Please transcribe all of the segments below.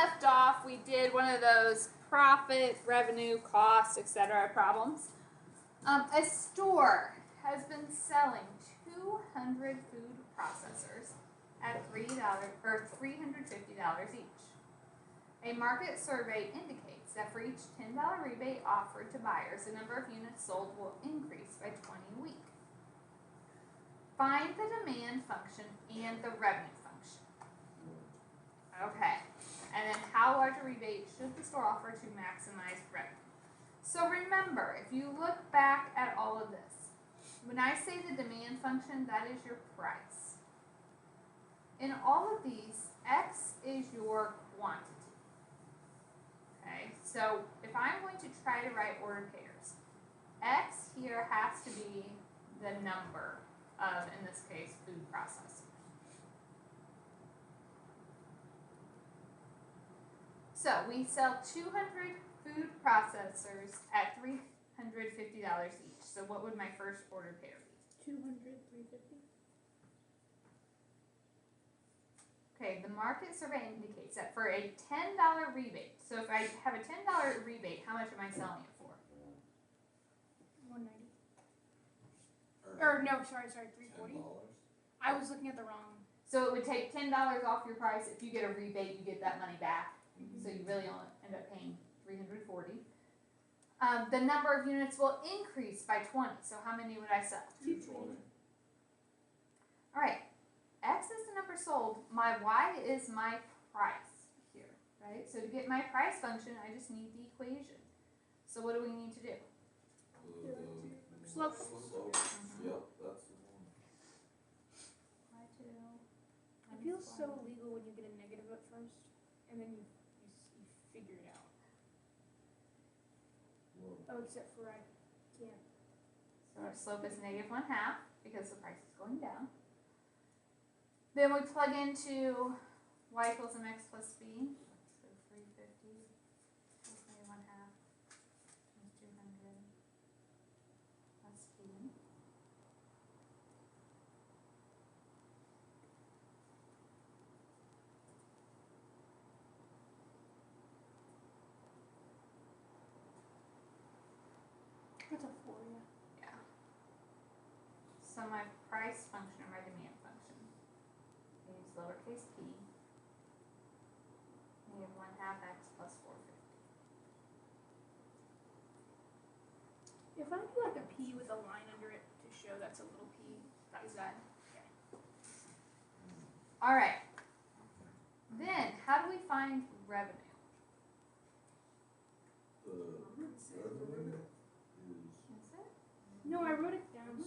left off, we did one of those profit, revenue, cost, etc. problems. A store has been selling 200 food processors at $3 or $350 each. A market survey indicates that for each $10 rebate offered to buyers, the number of units sold will increase by 20 a week. Find the demand function and the revenue function. Okay, and then how large a rebate should the store offer to maximize revenue? So remember, if you look back at all of this, when I say the demand function, that is your price. In all of these, X is your quantity. Okay, so if I'm going to try to write ordered pairs, X here has to be the number of, in this case, food processors. So we sell 200 food processors at $350 each. So what would my first order pair be? 200, 350. Okay, the market survey indicates that for a $10 rebate, so if I have a $10 rebate, how much am I selling it for? 190. Or no, sorry, 340. I was looking at the wrong. So it would take $10 off your price. If you get a rebate, you get that money back. So you really only end up paying $340. The number of units will increase by 20. So how many would I sell? 220. All right. X is the number sold. My Y is my price here, right? So to get my price function, I just need the equation. So what do we need to do? Slope. Yep, that's the one. Y2. It feels so illegal when you get a negative at first, and then you figure it out. Whoa. Oh, except for I can't. So our slope is -1/2 because the price is going down. Then we plug into y equals mx plus b. So 350 plus -1/2 times 200 plus b. That's a 4, yeah. Yeah. So my price function or my demand function, I use lowercase p, -1/2 x plus 450. If I do like a P with a line under it to show that's a little P, is that? Okay. All right. Then how do we find revenue? The revenue is, Is it? No, I wrote it down.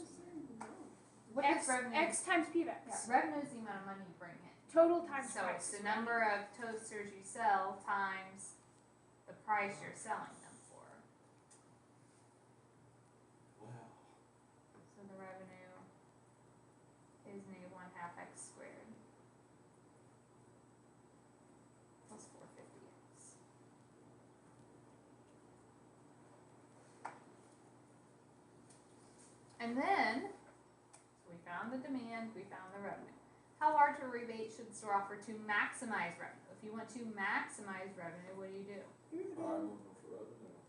What X, is revenue? X times P of X. Yeah, revenue is the amount of money you bring in. Total times So price. it's the number of toasters you sell times the price you're selling them for. wow. So the revenue is -1/2 x squared plus 450x. And then, so we found the demand, we found the revenue. How large a rebate should the store offer to maximize revenue? If you want to maximize revenue, what do you do? I'm looking for revenue.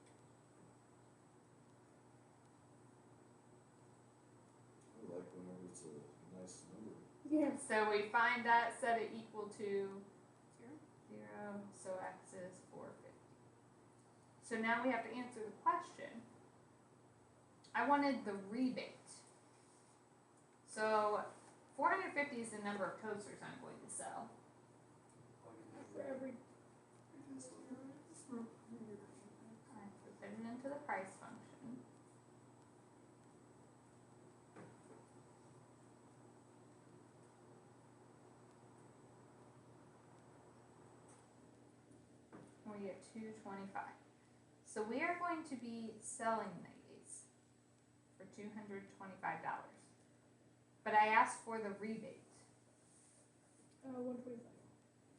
I like whenever it's a nice number. Yes. So we find that, set it equal to 0. 0, so x is 450. So now we have to answer the question. I wanted the rebate. So 450 is the number of toasters I'm going to sell. For every. Alright, so put it into the price function. We get 225. So we are going to be selling these for $225. But I asked for the rebate. 125.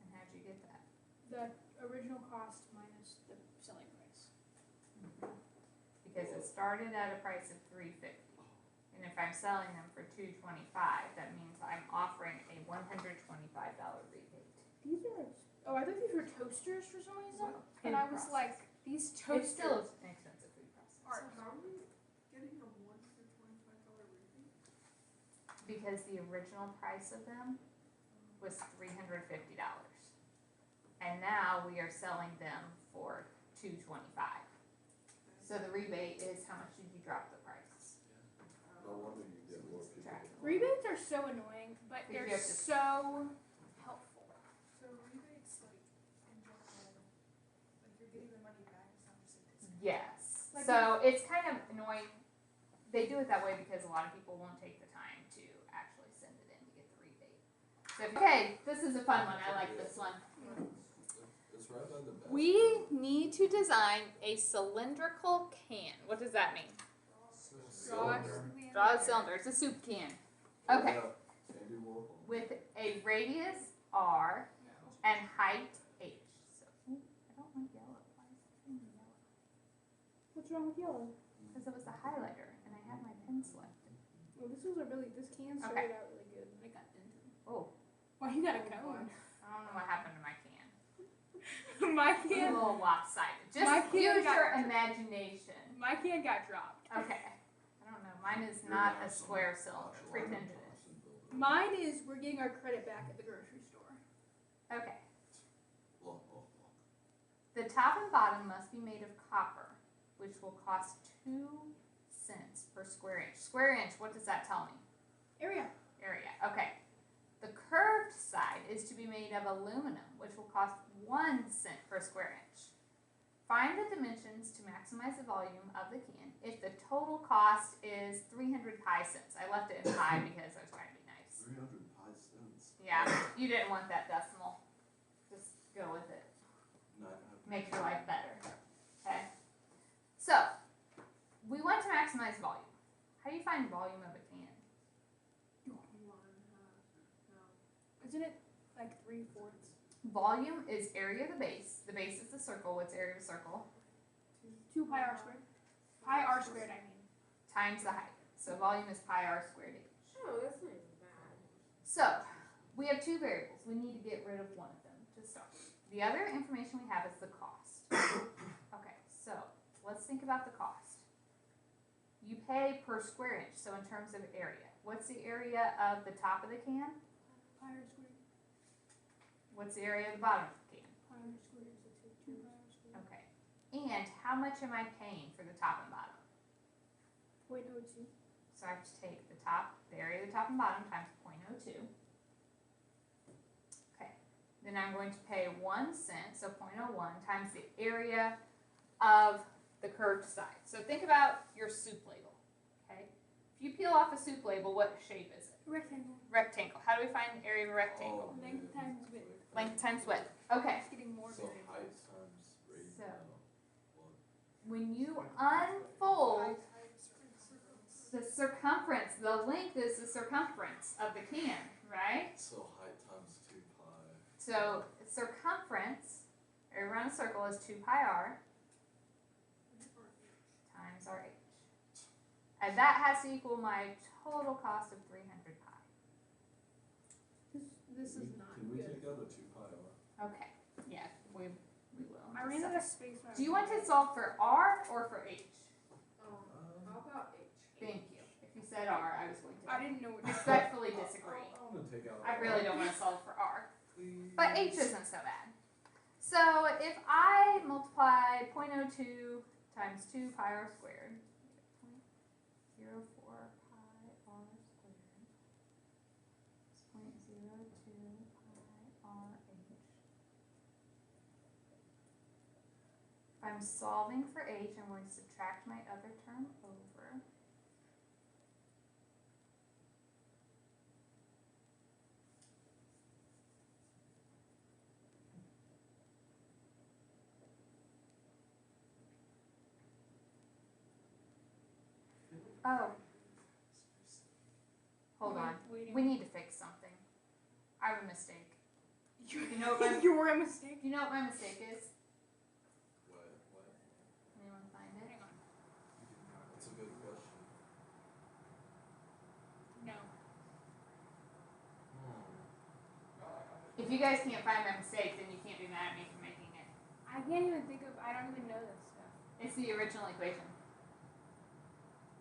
And how'd you get that? The original cost minus the selling price. Because it started at a price of $350. And if I'm selling them for $225, that means I'm offering a $125 rebate. These are Oh, I thought these were toasters for some reason. Food And I was processor. like, these It's toasters still an expensive food processor. are So how are we getting a $125 rebate? Because the original price of them was $350. And now we are selling them for $225. So the rebate is how much did you drop the price? No wonder you get more people. Subtract. rebates are so annoying, but You they're have to- so helpful. So rebates, like, in general, like, you're getting the money back, it's not just a discount. Yes. Like So it's kind of annoying. They do it that way because a lot of people won't take the time to actually send it in to get the rebate. So okay, this is a fun one. I like this one. It's right by the back. We need to design a cylindrical can. What does that mean? Cylinder. Draw a cylinder. It's a soup can. Okay. Yeah, Andy Warhol. With a radius R and height H. So, ooh, I don't like yellow. Why is it in yellow? What's wrong with yellow? Because it was the highlighter and I had my pen selected. Well, this can started Okay. out really good, and it got dented. Oh, Why you got a cone? I don't know what happened to my can. my It's a can, little lopsided. My Just can use got- your imagination. my can got dropped. Okay. I don't know. Mine is not a square cylinder. Pretend it is. Mine is we're getting our credit back at the grocery store. Okay. Blah, blah, blah. The top and bottom must be made of copper, which will cost 2 cents per square inch. Square inch, what does that tell me? Area. Area. Okay. The curved side is to be made of aluminum, which will cost 1 cent per square inch. Find the dimensions to maximize the volume of the can if the total cost is 300 pi cents. I left it in pi because I was trying to be nice. 300 pi cents. Yeah, you didn't want that decimal. Just go with it. 900. Make your life better. Okay? So, we want to maximize volume. How do you find volume of a can? Isn't it like 3/4? Volume is area of the base. The base is the circle. What's area of a circle? 2 pi r squared. Pi r squared, I mean. Times the height. So volume is pi r squared h. Oh, that's not even bad. So, we have 2 variables. We need to get rid of one of them to start. The other information we have is the cost. Okay, so let's think about the cost. You pay per square inch, so in terms of area. What's the area of the top of the can? Pi r squared. What's the area of the bottom of the can? Pi r squared is a 2 pi r squared. Okay. And how much am I paying for the top and bottom? 0.02. So I have to take the top, the area of the top and bottom times 0.02. Okay. Then I'm going to pay 1 cent, so 0.01 times the area of the curved side. So think about your soup label. Okay. If you peel off a soup label, what shape is it? Rectangle. Rectangle. How do we find the area of a rectangle? Oh, Length man. times width. Length times width. Okay. It's getting more So variable. height times radius. So- What? When you unfold the circumference, the length is the circumference of the can, right? So height times 2 pi. So circumference, area around a circle, is 2 pi r times r h. And that has to equal my total cost of 300 pi. This is not Can we good. take out a 2 pi r? Okay, yeah, we will. I ran out of space. when I Do you was want to doing solve for r or for h? How about H? Thank you. If you said r, I was going it. I to didn't know what respectfully disagree. I want to take out. I really don't want to solve for r. Please. But h isn't so bad. So if I multiply 0.02 times 2 pi r squared, 0.04 pi r squared is 0.02 pi r h. If I'm solving for h, I'm going to subtract my other term over. Oh, hold on. Waiting. We need to fix something. I have a mistake. You know what my, You're a mistake. you know what my mistake is? What? Anyone find it? Hang on. That's a good question. No. If you you guys can't find my mistake, then you can't be mad at me for making it. I can't even think of. I don't even know this stuff. It's the original equation.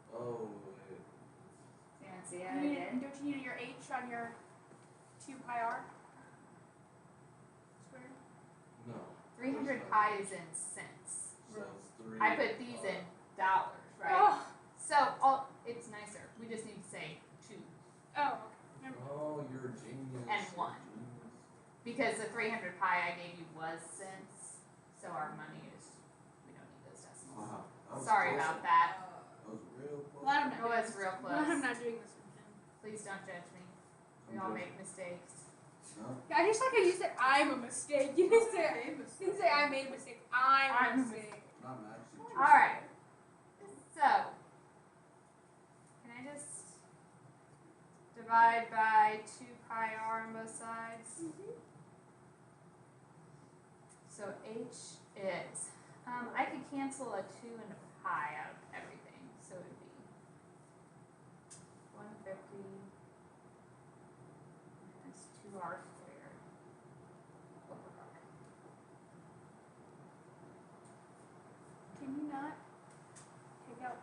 Oh, wait. See how I did? Don't you need your h on your 2 pi r squared? No. 300 pi is in cents. So it's 3. I put these in dollars, right? Oh. So it's nicer. We just need to say 2 Oh. Never mind. Oh, you're a genius. And You're a 1. genius. Because the 300 pi I gave you was cents, so our money is, we don't need those decimals. Wow. That was Sorry close. about that. That was real close. Glad I'm It not was doing real this. close. Glad I'm not doing this with him. Please don't judge me. We I'm all joking. make mistakes. No? I just like how you said I'm a mistake. You didn't say you didn't say I made a mistake. I'm I'm a a mistake. Not max. you just- Alright. So, can I just divide by 2 pi r on both sides? So h is, I could cancel a 2 and a pi out of everything, so it would be 150 minus 2r squared over r. Can you not take out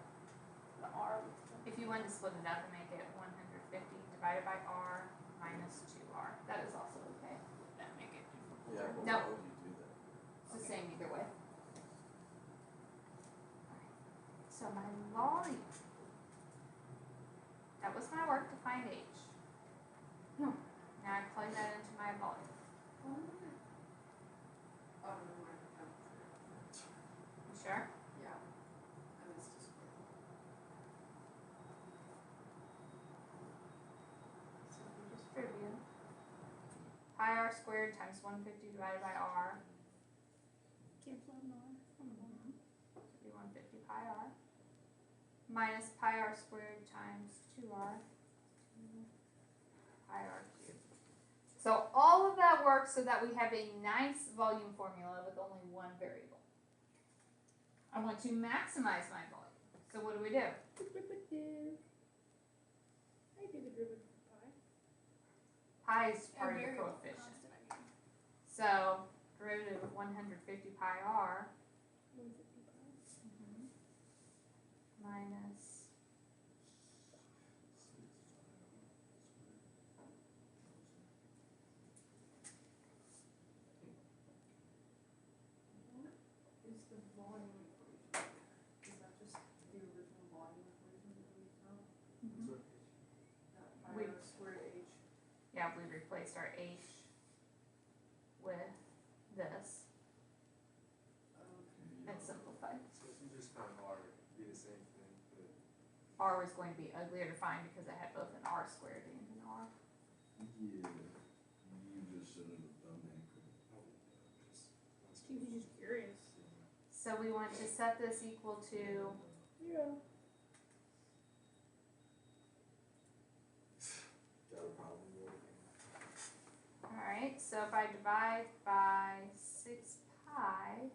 the r with the If you wanted to split it up and make it 150 divided by r minus 2r, that is also okay. that make it Yeah, but No. why would you do that? It's the same either way. So my volume, that was my work to find h. Now I plug that into my volume. Oh, no, You sure? yeah. I missed a square. So if you distribute pi r squared times 150 divided by r, cancel out an r. so it'd be 150 pi r, minus pi r squared times 2r, 2 pi r cubed. So all of that works so that we have a nice volume formula with only one variable. I want to maximize my volume. So what do? Derivative. I do the derivative of pi. Pi is A part of the variable coefficient. constant, I mean. So derivative of 150 pi r 150 pi. minus Is the volume equation, is that just the original volume equation that we found? That pi We- r squared h? yeah, we replaced our h with this Okay. and simplified. So if you just found R, it'd be the same thing, but R was going to be uglier to find because I had both an r squared and an r. Yeah. You just shouldn't have done that. He was just curious. So we want to set this equal to Yeah. Got a problem with it? alright, so if I divide by 6 pi,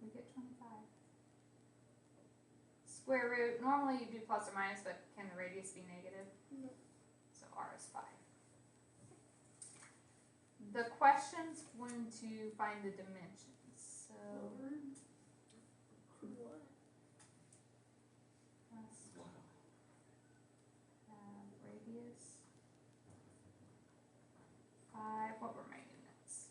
we get 25. Square root, normally you do plus or minus, but can the radius be negative? No. So r is 5. The question's going to find the dimensions, so What? must Wow. have radius 5, what were my units?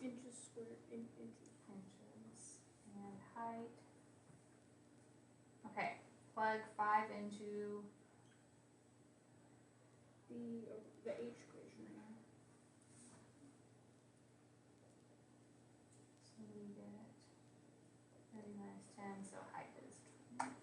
Inches squared. Inches. Inches and height. Okay, plug 5 into The h equation right now. so we get 30 minus 10, so height is 20 inches.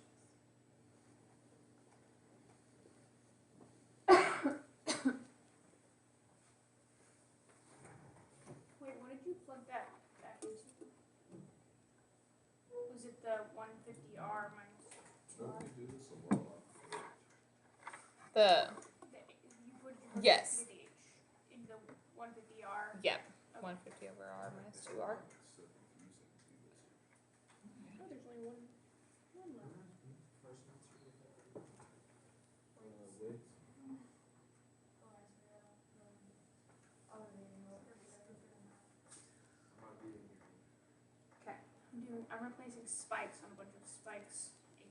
Wait, what did you plug that back into? Was it the 150r minus Don't we do this a lot? The, you put your Yes. into the h into the 150r? yep, Okay. 150 over r minus 2r. it's so confusing to do this. Oh, there's only one left. First answer with that. Wait. I'm replacing spikes on a bunch of spikes. 8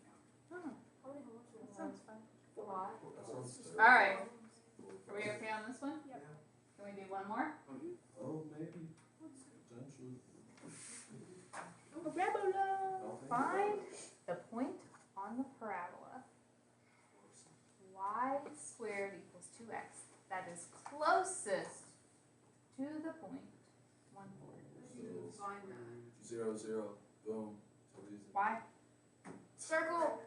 pound. Oh, that sounds fun. Four. That sounds fair. Alright. Are we okay on this one? Yep. Can we do one more? Oh, maybe, potentially. Parabola. I'll think about Find it. the point on the parabola. Y squared equals 2x. That is closest to the point 1/4. You find that. 0, 0, boom, so easy. Y? Circle.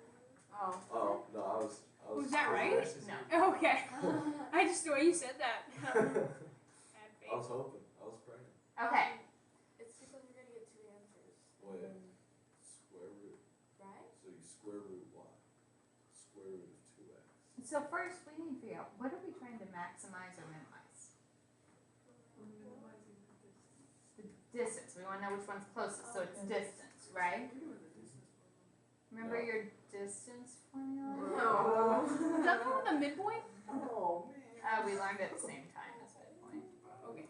Oh. Oh, no, I was. Was that right? No. Okay. I just the way you said that. Bad I was faith. hoping, I was praying. Okay. It's because you're gonna get two answers. Wait, square root, Right? so you square root y, square root of 2x. So first we need to figure out what are we trying to maximize or minimize? Minimizing the distance. The distance. We want to know which one's closest. So it's distance, right? You're doing the distance one. Remember your distance formula? No. Is that the one with the midpoint? Oh, man. We learned at the same time as midpoint. Okay.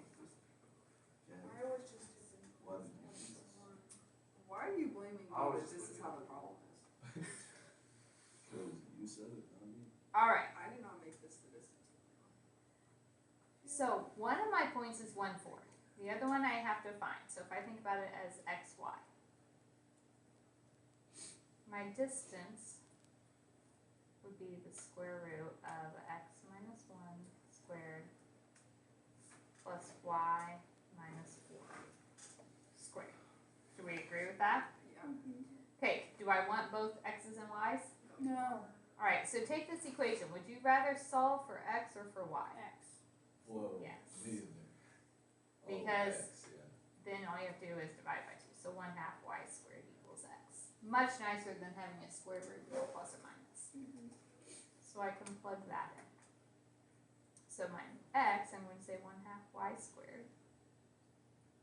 Yeah, I was just using. why did you use this? Why are you blaming me I was that just this is looking how at the problem is? Cause you said it, not me. Alright. I did not make this the distance. So one of my points is 1/4. The other one I have to find. So if I think about it as xy. My distance would be the square root of x minus 1 squared plus y minus 4 squared. Do we agree with that? Yeah. Okay, do I want both x's and y's? No. Alright, so take this equation. Would you rather solve for x or for y? X. Whoa, Yes. neither. Oh, Because- X, yeah. Then all you have to do is divide by 2. So 1/2 y squared equals x. Much nicer than having a square root with a plus or minus. So I can plug that in. So my x, I'm going to say 1/2 y squared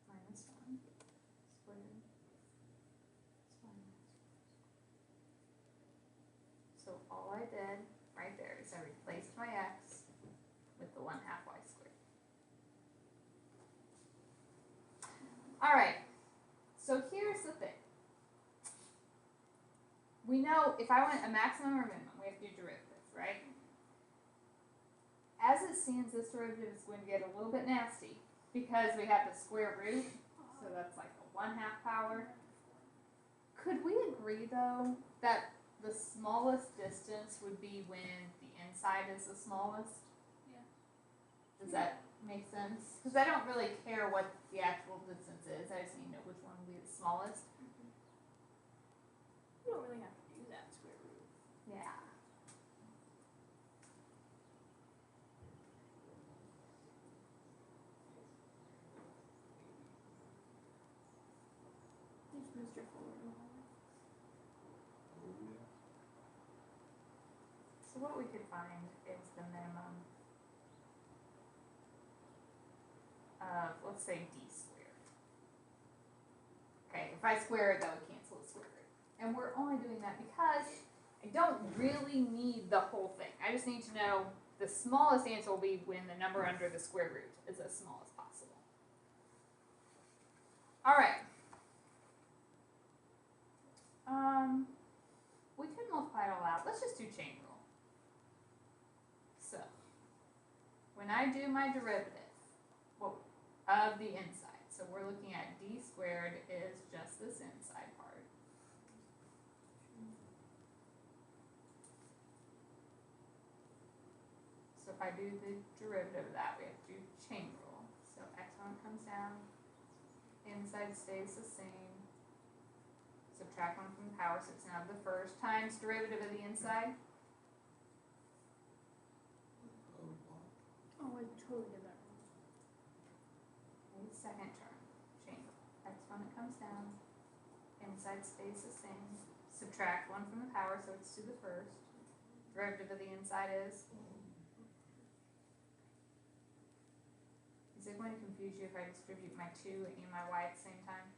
minus 1 squared is 1 minus 4. So all I did right there is I replaced my x with the 1/2 y squared. Alright, so here's the thing. We know if I want a maximum or minimum, we have to do derivatives, right? As it stands, this derivative is going to get a little bit nasty because we have the square root, so that's like a 1/2 power. Could we agree though that the smallest distance would be when the inside is the smallest? Yeah. Does that make sense? Because I don't really care what the actual distance is, I just need to know which one will be the smallest. You don't really have to do that square root. Yeah. Just Mr. Fuller. Oh, yeah. So what we could find is the minimum of, let's say, d squared. Okay, if I square it, that would cancel the square root. And we're only doing that because I don't really need the whole thing. I just need to know the smallest answer will be when the number under the square root is as small as possible. Alright. We could multiply it all out. Let's just do chain rule. So, when I do my derivative of the inside, so we're looking at d squared is just this inside part. So if I do the derivative of that, we have to do chain rule. So x1 comes down, inside stays the same. Subtract 1 from the power, so it's now the first times derivative of the inside. Oh, wow. Oh, I totally did that wrong. Okay, second term, chain rule. X1 it comes down, inside stays the same. Subtract 1 from the power, so it's to the first. Derivative of the inside is. Is it going to confuse you if I distribute my 2 and my y at the same time?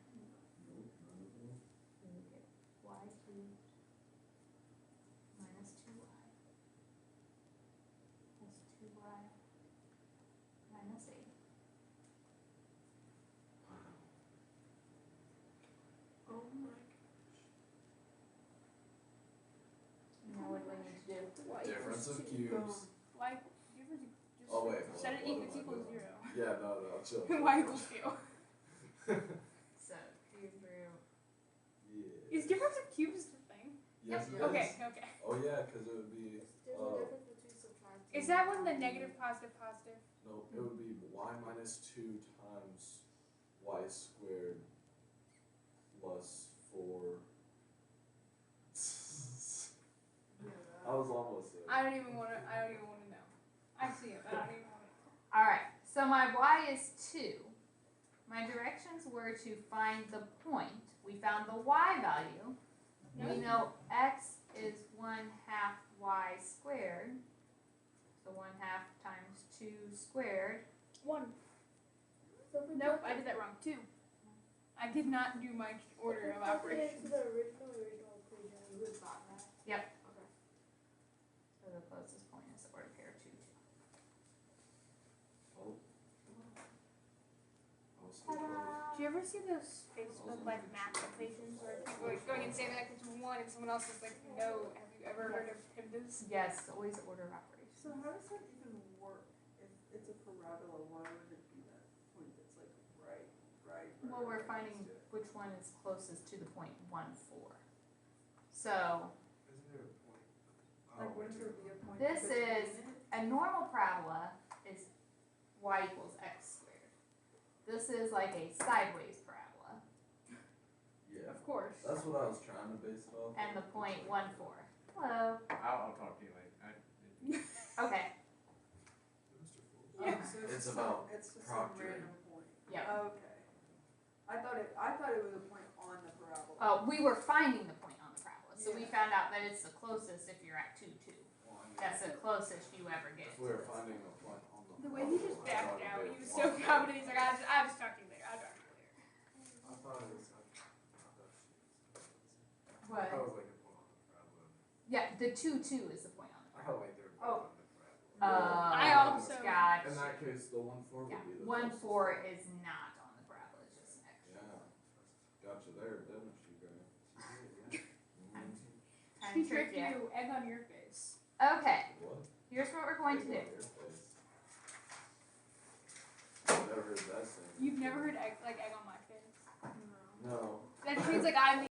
Nope, none of them. So we get y cubed minus 2y plus 2y minus 8. Oh my Difference of cubes. Y difference of, just Oh, wait, set it what am I equals doing? 0. Yeah, no, chill. Y equals 2. So, cube root. Yeah. Is difference of cubes the thing? Yes, it Okay, is. okay. Oh yeah, because it would be There's a difference between subtracting. Is that when the and negative, positive, positive? no, it would be y minus 2 times y squared plus 4. I was almost there. I don't even want to know. I see it, but I don't even want to know. Alright, so my y is 2. My directions were to find the point. We found the y value. We know x is 1/2 y squared. So 1/2 times 2 squared. 1. So if we Nope, put I did that wrong. 2. I did not do my order of If we put it operations. into the original equation, you would have gotten that. Yep. Okay. So the closest point is the order pair 2, 2. Oh. I was so close. Do you ever see those Facebook like math equations where people are going and saying that equation 1 and someone else is like, no, have you ever heard of PIMDAS? Yes, always order of operations. So how does that even work? If it's a parabola, why would it be that point that's like right? Well, we're finding which one is closest to the point 1, 4. So Isn't there a point? Like, wouldn't there be a point? This between is- it? a normal parabola is y equals x squared. This is like a sideways parabola. Yeah. Of course. That's what I was trying to base it off. And the point 1, 4. Hello. I'll talk to you later. Okay. Mr. Fool. Yeah. So It's some- about it's just some proctoring. random point. Yeah. Okay. I thought it was a point on the parabola. Oh, we were finding the point on the parabola, so we Yeah. found out that it's the closest if you're at 2, 2. Well, I mean, That's the closest you ever get. If we were finding a point on the The way he just parabola, I backed thought out, it'd he be was so one. confident. He's like, I'll just talk to you later. I'll talk to you later. I thought it was. I What? thought it was like a point on the parabola. Yeah, the 2, 2 is the point on the I parabola. felt like they were Oh. both on the parabola. I also- Gotcha. In that case, the 1, 4 would Yeah, be the 1, closest. 4 is not on the parabola, it's just an extra. Yeah. Gotcha there, didn't she, Graham? Kind She of tricked tricked you. you. Egg on your face. Okay, What? here's what we're going to do. Your face. I've never heard that saying. You've never heard egg on my face? No. That just means like I'm the